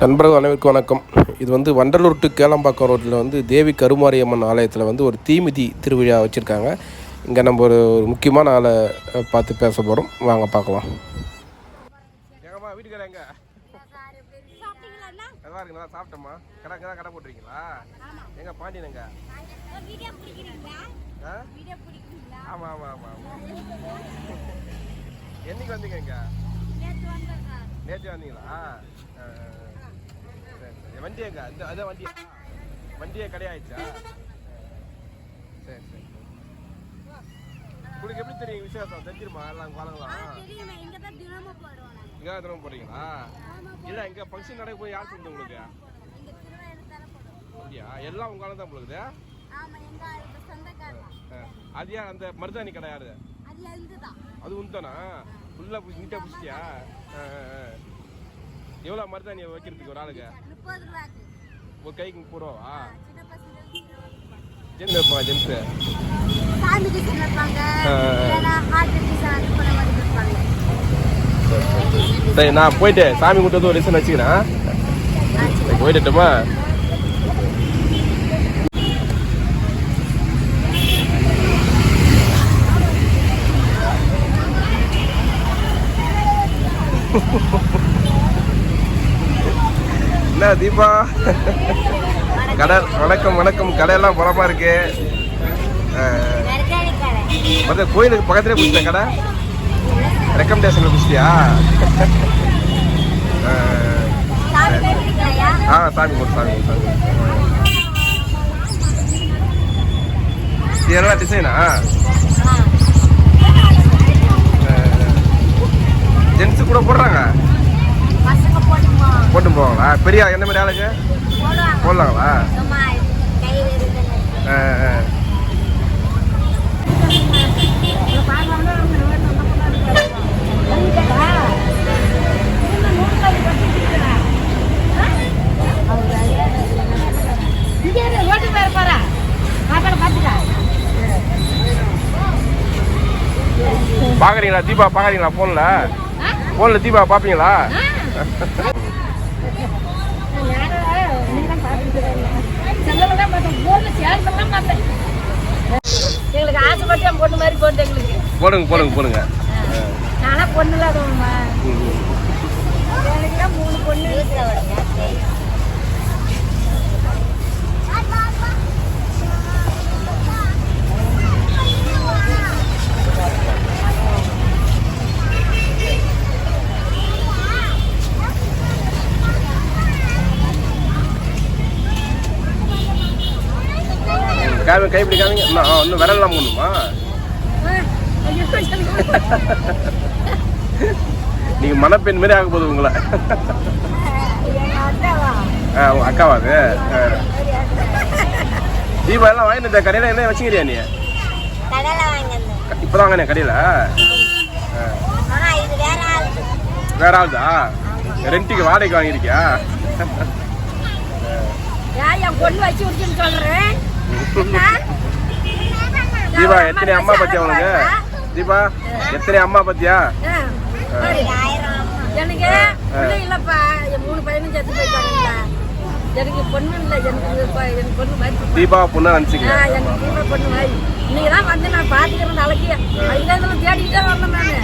நண்பர்கள் அனைவருக்கும் வணக்கம். இது வந்து வண்டலூர் டு கேளம்பாக்கம் ரோட்டில் வந்து தேவி கருமாரியம்மன் ஆலயத்தில் வந்து ஒரு தீமிதி திருவிழா வச்சுருக்காங்க. இங்கே நம்ம ஒரு முக்கியமான ஆளை பார்த்து பேச போகிறோம். வாங்க பார்க்கலாம். எங்கம்மா வீட்டுக்கார எங்க நல்லா இருக்கு? நல்லா சாப்பிட்டோம்மா. கடை போட்டுருக்கீங்களா? எங்க பாண்டியனுங்க? ஆமாம் ஆமாம் ஆமாம் ஆமாம். என்னைக்கு வந்தீங்க? இங்கே நேற்று வந்தீங்களா? வண்டி எங்க? அதான் வண்டியே கிடையாச்சா? சரி சரி. உங்களுக்கு எப்படி தெரியும் விசேஷம்? தெரிஞ்சிருமா? எல்லாம் காலங்களாம் இங்கே தினமும் போறீங்களா? இல்லை இங்கே ஃபங்க்ஷன் நடக்க போய் யார் செஞ்சு உங்களுக்கு? அப்படியா? எல்லாம் உங்க காலம் தான் உங்களுக்கு? அது யார்? அந்த மருதாணி கடை யாரு? அது உந்தானா? ஃபுல்லாக நீட்டாக பிடிச்சிட்டியா? எவ்வளோ மருதாணி வைக்கிறதுக்கு ஒரு ஆளுக்கு? ஒரு கைக்கு 30 ரூபாவா? ஜென்ஸ் வைப்பா ஜென்ஸு? சரி, நான் போயிட்டு சாமி கும்பிட்டு ஒரு ரிசன் வச்சுக்கிறேன். போயிட்டுமா? என்ன தீபா? கடை வணக்கம் வணக்கம். கடையெல்லாம் பலமா இருக்கு. கோயிலுக்கு பக்கத்துலேயே பிடிச்சேன் கடை. ரெக்கமெண்டேஷன்ல பிடிச்சியா? சாமி போட்டு இதெல்லாம் டிசைனா? ஜென்ஸு கூட போடுறாங்க. போட்டு போவாங்களா? பெரிய எந்த மாதிரி ஆளுக்கு போடலாங்களா? பாக்குறீங்களா தீபா? பாக்குறீங்களா? போன்ல தீபா பாப்பீங்களா? எங்களுக்கு ஆசைப்பட்டு பொண்ணு மாதிரி போட்டு எங்களுக்கு போடுங்க. நானா பொண்ணு இல்லாதவங்கம்மா. எனக்கு 3 பொண்ணு. கைப்பிடி காமிங்க. இன்னும் விரலாம் போடணுமா? நீங்க மணப்பெண் மாரி ஆக போகுது உங்களை. உங்க அக்காவா அது? தீபா எல்லாம் வாங்கிட்டு இந்த கடையில என்ன வச்சுக்கிறியா நீ? இப்பதான் வாங்கினேன் கடையில. வேற ஆளுதா? ரெண்டுக்கு வாடகைக்கு வாங்கிருக்கியா? தீபா எத்தனை அம்மா பத்தியா உனக்கு? தீபா எத்தனை அம்மா பத்தியா? எனக்கு இல்லப்பா, 3 பையனும் செத்து போயிட்டாங்க. எனக்கு பொண்ணு இல்லை. எனக்கு பொண்ணு மாதிரி தீபா பொண்ணு நினைச்சுக்க. எனக்கு பொண்ணு மாதிரி இன்னைக்கு தான் வந்து நான் பாத்துக்கிறேன். நாளைக்கு அதுல தேடிக்கிட்டே வரணும். நானு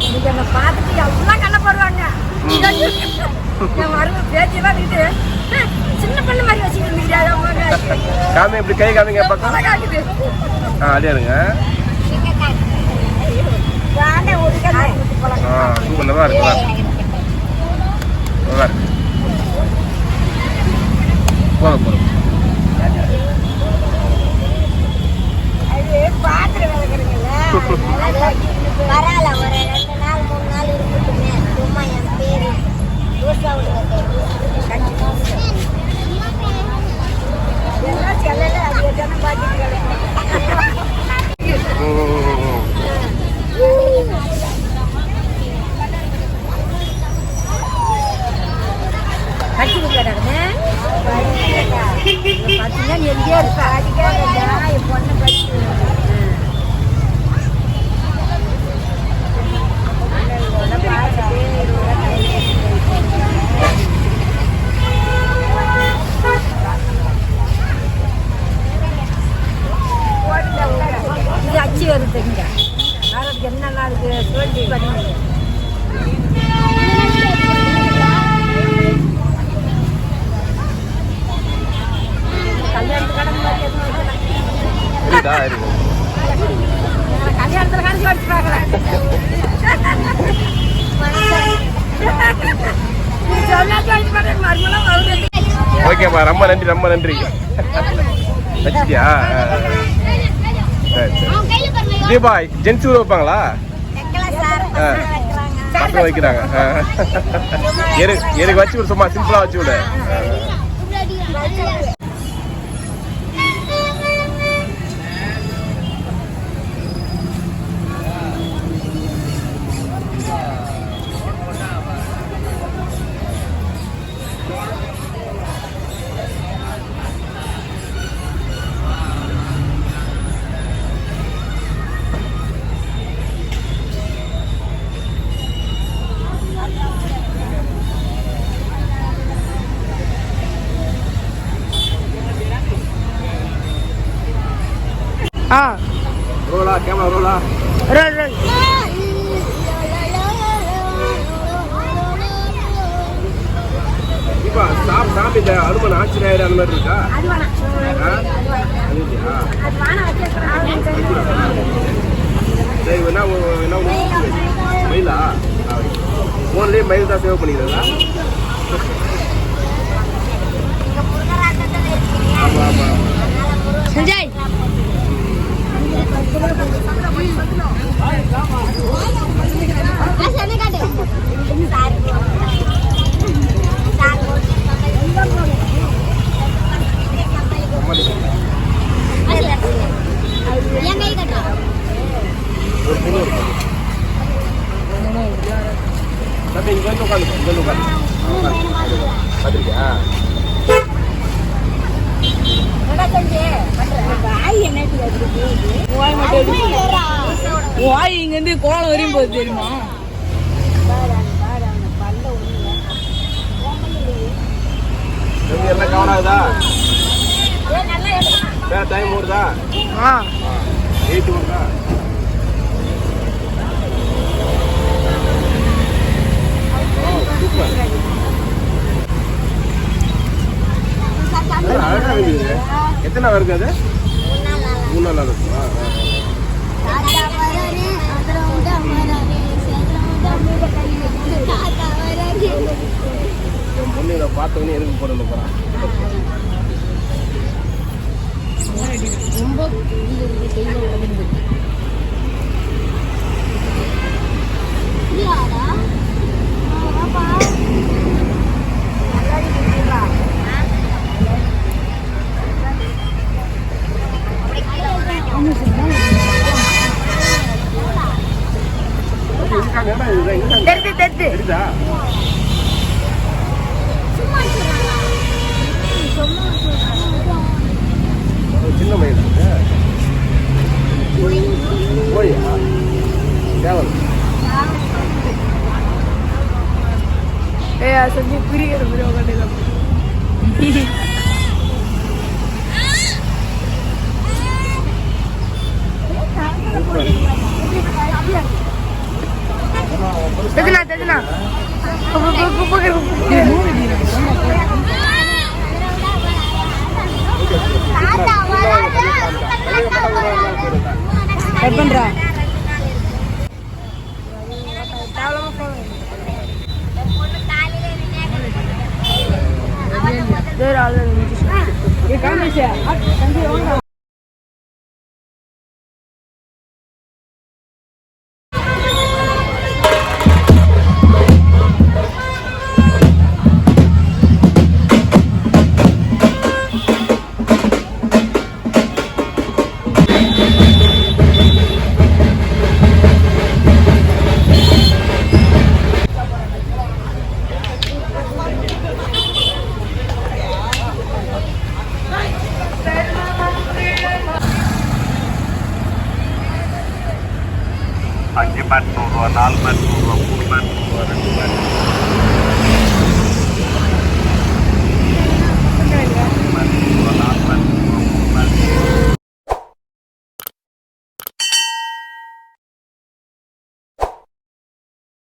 இன்னைக்கு என்ன பார்த்துட்டு எல்லாம் கண்ணப்படுவாங்க. என் மருமக பேச்செல்லாம் நீட்டு சின்ன பொண்ணு மாதிரி வச்சுக்கிட்டு காமி இப்படி கை காமிங்க பக்கம். அதே இருங்க. சூப்பர். நல்லா இருக்கு. போதும். பாத்திரம் பரவாயில்ல, ஒரு 2 நாள் 3 நாள் இருக்கட்டுமே. சும்மா என் பேரு எங்கே இருக்கா? என் பொண்ணு படிச்சு எல்லாத்தையும் வாங்கிட்டு போறேன் மறுமலாம் வருது. ஓகேப்பா, ரொம்ப நன்றி ரொம்ப நன்றி. வச்சிட்டியா? சரி சரி. தீபா ஜென்ஸ் கூட வைப்பாங்களா? பசங்க வைக்கிறாங்க. எனக்கு வச்சு விடு, சும்மா சிம்பிளா வச்சு விடு. ரோலா கேமரா ரோலா ரோல் ரோல். இப்போ சாப்பிட்டு இந்த அனுமன் ஆச்சரியாயிரம் அந்த மாதிரி இருக்கா? அது வேணாம். அது இல்லையா? அது வேணாம் வச்சிருக்கிறேன். சரி, என்ன மயிலா? ஃபோன்லேயே மயில் தான் சேவ் பண்ணிக்கிறதா? ஆமாம் ஆமாம். சஞ்சய் ஒரு பொண்ணு இருக்கு. தம்பி இங்கே வந்து உட்காந்து, இங்கே வந்து உட்காந்து. பார்த்துருக்கியா? வாய் இங்க இருந்து கோலம் வரையும் போகுது தெரியுமா? எல்லாம் கவனம் ஆகுதா? வேற டைம் வருதா? 8 வருதா? சூப்பர். அழகா இருக்குது. எத்தனை நாள் இருக்கு அது? 3 நாள் இருக்குமா? என் பொண்ணு இதை பார்த்தவொடனே எதுக்கு போடணும் போறான். தெரிது தெரிது. தெரியுதா? சின்ன மயில் போயா தேவல். சந்தி புரிகிற மாதிரி உட்காந்துதான். தெரியுனா தெரியுனா. கட் பண்றா. Pagi 40, 4 40, 3 40, 2